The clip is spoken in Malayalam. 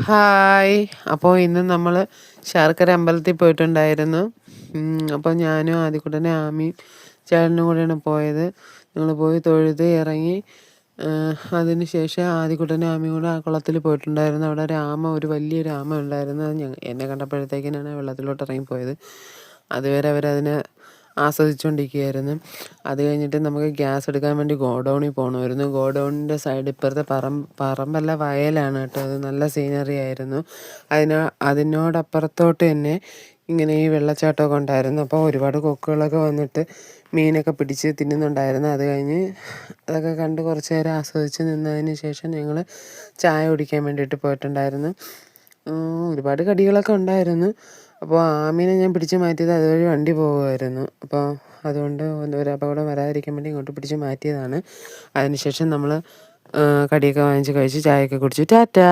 ഹായ്. അപ്പോൾ ഇന്ന് നമ്മൾ ശർക്കര അമ്പലത്തിൽ പോയിട്ടുണ്ടായിരുന്നു. അപ്പോൾ ഞാനും ആദ്യക്കുട്ടനും ആമിയും ചേട്ടനും കൂടെയാണ് പോയത്. ഞങ്ങൾ പോയി തൊഴുത് ഇറങ്ങി. അതിന് ശേഷം ആദ്യക്കുട്ടനും ആമിയും കൂടെ ആ കുളത്തിൽ പോയിട്ടുണ്ടായിരുന്നു. അവിടെ ഒരു വലിയൊരു ആമ ഉണ്ടായിരുന്നു. അത് എന്നെ കണ്ടപ്പോഴത്തേക്കിനാണ് വെള്ളത്തിലോട്ട് ഇറങ്ങിപ്പോയത്. അതുവരെ അവരതിനെ ആസ്വദിച്ചുകൊണ്ടിരിക്കുകയായിരുന്നു. അത് കഴിഞ്ഞിട്ട് നമുക്ക് ഗ്യാസ് എടുക്കാൻ വേണ്ടി ഗോഡൗണിൽ പോകണമായിരുന്നു. ഗോഡൗണിൻ്റെ സൈഡ് ഇപ്പുറത്തെ പറമ്പല്ല, വയലാണ് കേട്ടോ. അത് നല്ല സീനറി ആയിരുന്നു. അതിനോടപ്പുറത്തോട്ട് തന്നെ ഇങ്ങനെ ഈ വെള്ളച്ചാട്ടമൊക്കെ ഉണ്ടായിരുന്നു. അപ്പോൾ ഒരുപാട് കൊക്കുകളൊക്കെ വന്നിട്ട് മീനൊക്കെ പിടിച്ച് തിന്നുന്നുണ്ടായിരുന്നു. അത് കഴിഞ്ഞ് അതൊക്കെ കണ്ട് കുറച്ച് നേരം ആസ്വദിച്ച് നിന്നതിന് ശേഷം ഞങ്ങൾ ചായ കുടിക്കാൻ വേണ്ടിയിട്ട് പോയിട്ടുണ്ടായിരുന്നു. ഒരുപാട് കടികളൊക്കെ ഉണ്ടായിരുന്നു. അപ്പോൾ ആമീനെ ഞാൻ പിടിച്ച് മാറ്റിയത് അതുവഴി വണ്ടി പോകുമായിരുന്നു. അപ്പോൾ അതുകൊണ്ട് ഒരു അപകടം വരാതിരിക്കാൻ വേണ്ടി ഇങ്ങോട്ട് പിടിച്ച് മാറ്റിയതാണ്. അതിന് ശേഷം നമ്മൾ കടിയൊക്കെ വാങ്ങിച്ച് കഴിച്ച് ചായയൊക്കെ കുടിച്ചു. ടാറ്റാ.